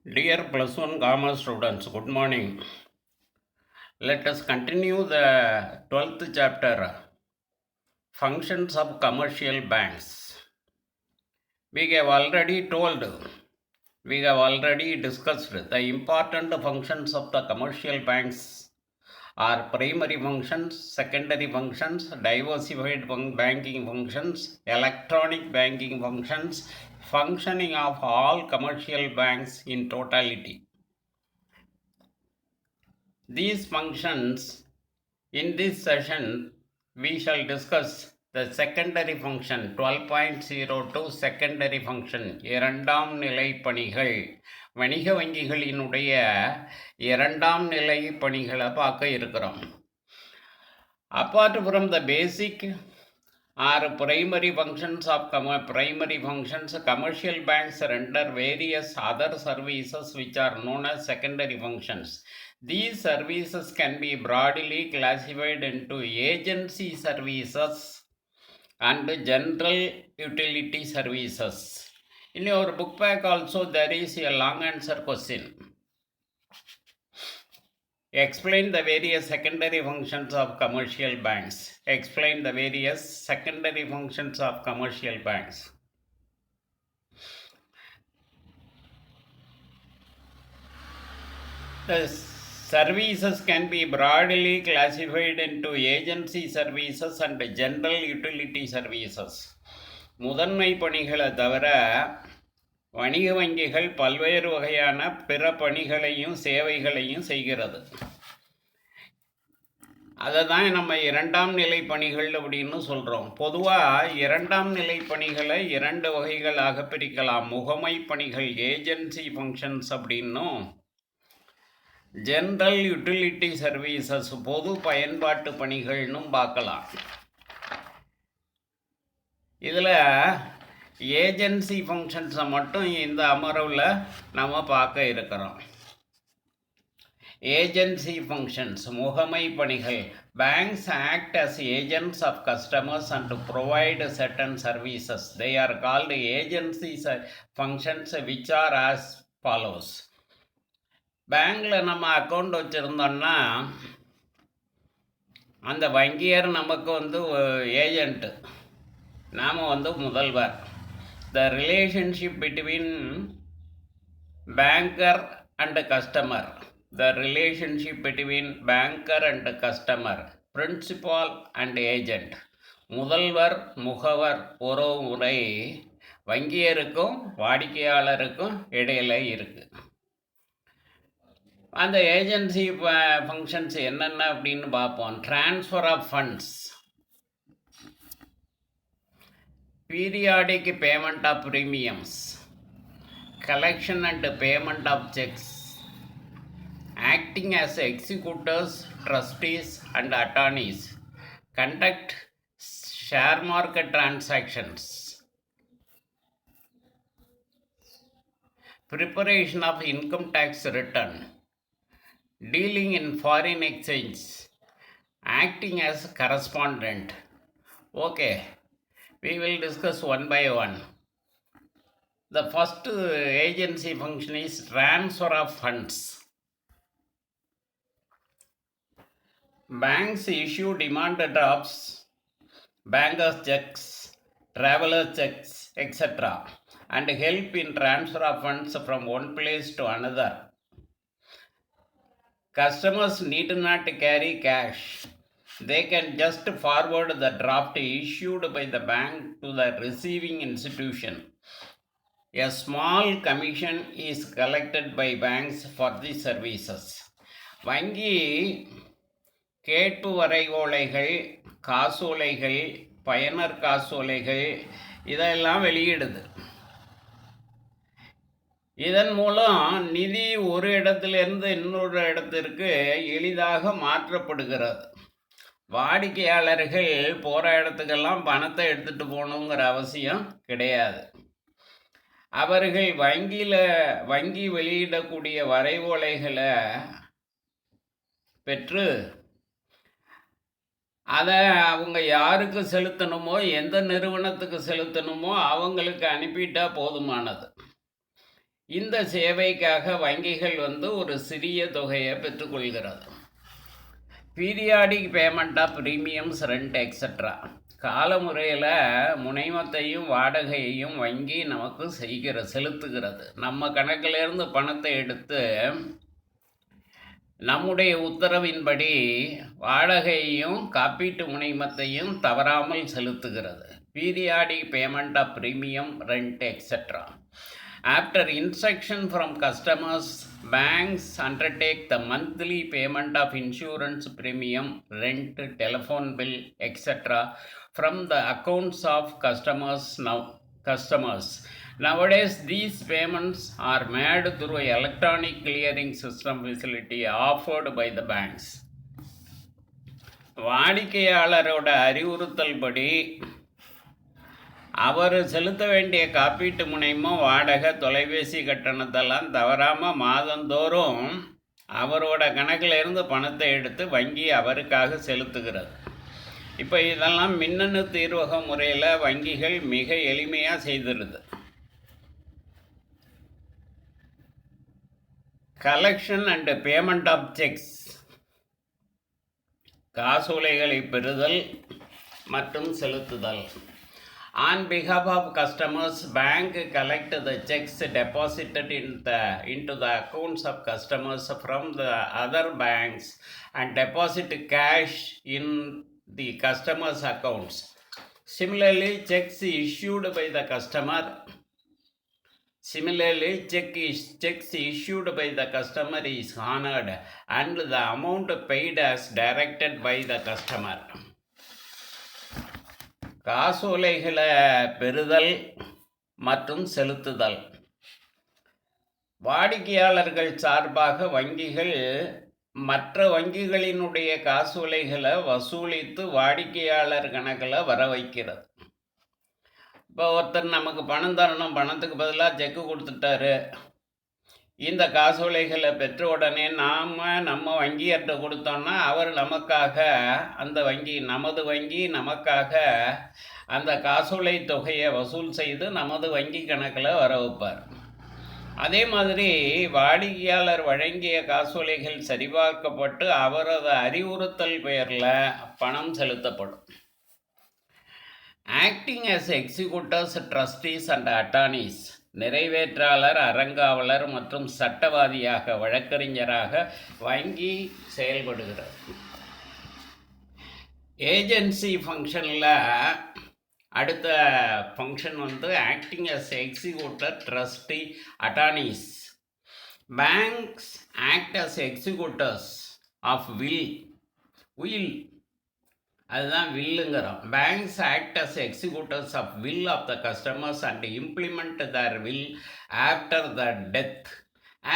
Dear plus one commerce students, good morning. Let us continue the 12th chapter, Functions of Commercial Banks. We have already discussed the important functions of the commercial banks are primary functions, secondary functions, diversified banking functions, electronic banking functions, functioning of all commercial banks in totality. These functions, in this session, we shall discuss the secondary function 12.02 secondary function இரண்டாம் நிலை பணிகள். வணிக வங்கிகளினுடைய இரண்டாம் நிலை பணிகளை பார்க்க இருக்கிறோம். Apart from the basic or primary functions of commercial banks render various other services which are known as secondary functions. These services can be broadly classified into agency services and general utility services. In your book pack also there is a long answer question. Explain the various secondary functions of commercial banks. Explain the various secondary functions of commercial banks. The services can be broadly classified into agency services and general utility services. முதன்மை பணிகளை தவிர வணிக வங்கிகள் பல்வேறு வகையான பிற பணிகளையும் சேவைகளையும் செய்கிறது. அதை தான் நம்ம இரண்டாம் நிலை பணிகள் அப்படின்னு சொல்கிறோம். பொதுவாக இரண்டாம் நிலை பணிகளை இரண்டு வகைகளாக பிரிக்கலாம். முகமை பணிகள் ஏஜென்சி ஃபங்க்ஷன்ஸ் அப்படின்னும், ஜென்ரல் யூட்டிலிட்டி சர்வீசஸ் பொது பயன்பாட்டு பணிகள்னும் பார்க்கலாம். இதில் ஏஜென்சி ஃபங்க்ஷன்ஸை மட்டும் இந்த அமர்வில் நம்ம பார்க்க இருக்கிறோம். ஏஜென்சி ஃபங்க்ஷன்ஸ் முகமை பணிகள். Banks act as agents of customers and to provide certain services. They are called agency functions which are as follows. பேங்கில் நம்ம அக்கௌண்ட் வச்சுருந்தோம்னா அந்த வங்கியர் நமக்கு ஏஜென்ட்டு, நாம் முதல்வர். The relationship between banker and customer. The relationship between banker and customer. Principal and agent. முதல்வர் முகவர் உறவு முறை வங்கியருக்கும் வாடிக்கையாளருக்கும் இடையில இருக்கு. அந்த ஏஜென்சி ஃபங்க்ஷன்ஸ் என்னென்ன அப்படின்னு பார்ப்போம். Transfer of funds, periodic payment of premiums, collection and payment of checks, acting as executors, trustees and attorneys, conduct share market transactions, preparation of income tax return, dealing in foreign exchange, acting as correspondent. Okay, we will discuss one by one. The first agency function is transfer of funds. Banks issue demand drafts, bankers checks, traveler checks, etc. and help in transfer of funds from one place to another. Customers need not carry cash. They can just forward the draft issued by the bank to the receiving institution. A small commission is collected by banks for these services. வங்கி கேட்பு வரைவோலைகள், காசோலைகள், பயனர் காசோலைகள் இதெல்லாம் வெளியிடுது. இதன் மூலம் நிதி ஒரு இடத்திலிருந்து இன்னொரு இடத்திற்கு எளிதாக மாற்றப்படுகிறது. வாடிக்கையாளர்கள் போகிற இடத்துக்கெல்லாம் பணத்தை எடுத்துகிட்டு போகணுங்கிற அவசியம் கிடையாது. அவர்கள் வங்கி வெளியிடக்கூடிய வரைவோலைகளை பெற்று அதை அவங்க யாருக்கு செலுத்தணுமோ, எந்த நிறுவனத்துக்கு செலுத்தணுமோ அவங்களுக்கு அனுப்பிட்டா போதுமானது. இந்த சேவைக்காக வங்கிகள் ஒரு சிறிய தொகையை பெற்றுக்கொள்கிறது. Periodic payment of premiums, rent extra. காலமுறையில் முனைமத்தையும் வாடகையையும் வங்கி நமக்கு செலுத்துகிறது. நம்ம கணக்கிலேருந்து பணத்தை எடுத்து நம்முடைய உத்தரவின்படி வாடகையையும் காப்பீட்டு முனைமத்தையும் தவறாமல் செலுத்துகிறது. Periodic payment of premium, rent extra. After instruction from customers, banks undertake the monthly payment of insurance premium, rent, telephone bill, etc. from the accounts of customers. Nowadays, these payments are made through an electronic clearing system facility offered by the banks. வாடிக்கையாளரோட அறிவுறுத்தல் படி அவர் செலுத்த வேண்டிய காப்பீட்டு முனைமோ வாடகை தொலைபேசி கட்டணத்தெல்லாம் தவறாமல் மாதந்தோறும் அவரோட கணக்கில் இருந்து பணத்தை எடுத்து வங்கி அவருக்காக செலுத்துகிறது. இப்போ இதெல்லாம் மின்னணு தீர்வக முறையில் வங்கிகள் மிக எளிமையாக செய்திருது. Collection and payment of cheques. காசோலைகளை பெறுதல் மற்றும் செலுத்துதல். On behalf of customers, bank collect the checks deposited into the accounts of customers from the other banks and deposit cash in the customers' accounts. Similarly, checks issued by the customer is honored and the amount paid as directed by the customer. காசோலைகளை பெறுதல் மற்றும் செலுத்துதல். வாடிக்கையாளர்கள் சார்பாக வங்கிகள் மற்ற வங்கிகளினுடைய காசோலைகளை வசூலித்து வாடிக்கையாளர் கணக்கில் வர வைக்கிறது. இப்போ ஒருத்தர் நமக்கு பணம் தரணும், பணத்துக்கு பதிலாக செக்கு கொடுத்துட்டாரு. இந்த காசோலைகளை பெற்ற உடனே நாம் நம்ம வங்கியிட்ட கொடுத்தோம்னா அவர் நமக்காக நமது வங்கி நமக்காக அந்த காசோலை தொகையை வசூல் செய்து நமது வங்கி கணக்கில் வர வைப்பார். அதே மாதிரி வாடிக்கையாளர் வழங்கிய காசோலைகள் சரிபார்க்கப்பட்டு அவரது அறிவுறுத்தல் பெயரில் பணம் செலுத்தப்படும். Acting as executors, trustees and attorneys. நிறைவேற்றாளர், அறங்காவலர் மற்றும் சட்டவாதியாக, வழக்கறிஞராக வங்கி செயல்படுகிறது. ஏஜென்சி ஃபங்க்ஷனில் அடுத்த function acting as executor, trustee, attorneys. Banks act as executors of will. அதுதான் வில்லுங்கிறோம். Banks act as executors of will of the customers and implement their will after the death.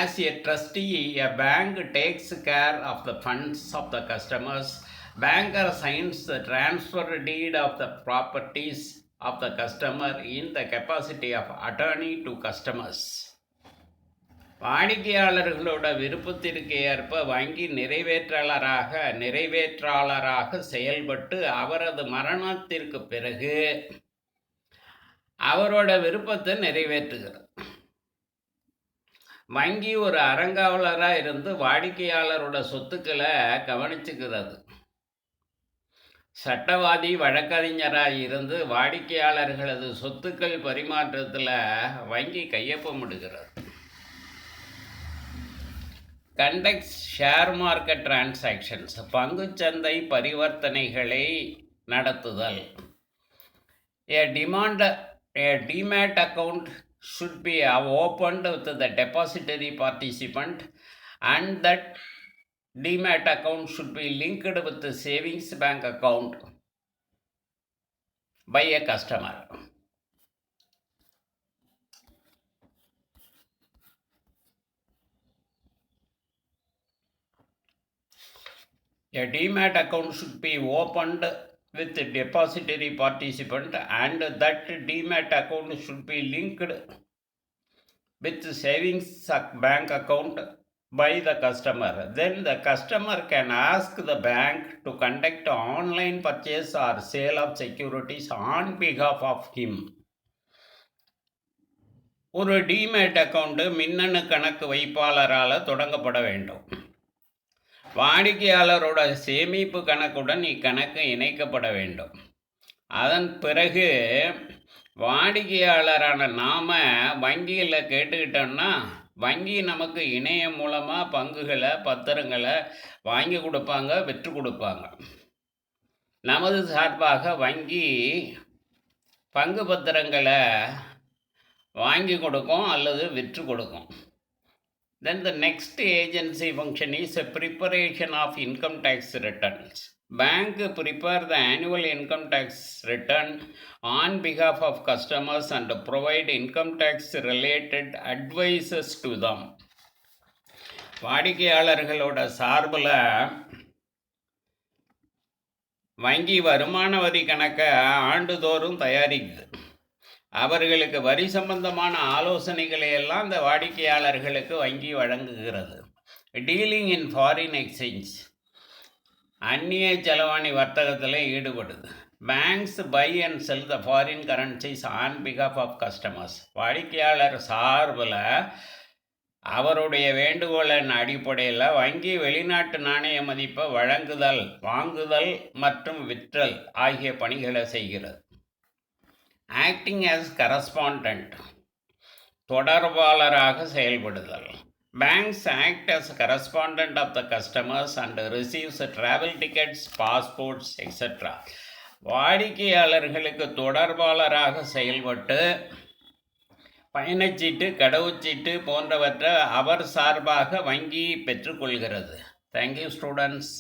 As a trustee, a bank takes care of the funds of the customers. Banker signs the transfer deed of the properties of the customer in the capacity of attorney to customers. வாடிக்கையாளர்களோட விருப்பத்திற்கு ஏற்ப வங்கி நிறைவேற்றாளராக செயல்பட்டு அவரது மரணத்திற்கு பிறகு அவரோட விருப்பத்தை நிறைவேற்றுகிறது. வங்கி ஒரு அறங்காவலராக இருந்து வாடிக்கையாளரோட சொத்துக்களை கவனிச்சுக்கிறது. சட்டவாதி, வழக்கறிஞராக இருந்து வாடிக்கையாளர்களது சொத்துக்கள் பரிமாற்றத்தில் வங்கி கையொப்பமிடுகிறது. Conducts share market transactions. பங்குச்சந்தை பரிவர்த்தனைகளை நடத்துதல். A demat account should be opened with the depository participant and that demat account should be linked with the savings bank account by a customer. A demat account should be opened with the depository participant and that demat account should be linked with the savings bank account by the customer. Then the customer can ask the bank to conduct online purchase or sale of securities on behalf of him. ஒரு demat account மின்னணு கணக்கு வைப்பாளரால் தொடங்கப்பட வேண்டும். வாடிக்கையாளரோட சேமிப்பு கணக்குடன் இக்கணக்கு இணைக்கப்பட வேண்டும். அதன் பிறகு வாடிக்கையாளரான நாம் வங்கியில் கேட்டுக்கிட்டோம்னா வங்கி நமக்கு இணையம் மூலமாக பங்குகளை பத்திரங்களை வாங்கி கொடுப்பாங்க, விற்று கொடுப்பாங்க. நமது சார்பாக வங்கி பங்கு பத்திரங்களை வாங்கி கொடுக்கும் அல்லது விற்று கொடுக்கும். Then the next agency function is a preparation of income tax returns. Bank prepare the annual income tax return on behalf of customers and provide income tax related advices to them. வாடிக்கையாளர்களோட சார்பில் வங்கி வருமான வரி கணக்கை ஆண்டுதோறும் தயாரிக்குது. அவர்களுக்கு வரி சம்பந்தமான ஆலோசனைகளை எல்லாம் இந்த வாடிக்கையாளர்களுக்கு வங்கி வழங்குகிறது. டீலிங் இன் ஃபாரின் எக்ஸ்சேஞ்ச், அந்நிய செலவாணி வர்த்தகத்தில் ஈடுபடுது. Banks buy and sell the foreign currencies on பிகாஃப் ஆஃப் கஸ்டமர்ஸ். வாடிக்கையாளர் சார்பில் அவருடைய வேண்டுகோளின் அடிப்படையில் வங்கி வெளிநாட்டு நாணய மதிப்பை வழங்குதல், வாங்குதல் மற்றும் விற்றல் ஆகிய பணிகளை செய்கிறது. ஆக்டிங் ஆஸ் கரஸ்பாண்டன்ட், தொடர்பாளராக செயல்படுதல். Banks act as correspondent of the customers and receives travel tickets, passports etcetera. வாடிக்கையாளர்களுக்கு தொடர்பாளராக செயல்பட்டு பயணச்சீட்டு, கடவுச்சீட்டு போன்றவற்றை அவர் சார்பாக வங்கி பெற்றுக்கொள்கிறது. Thank you students.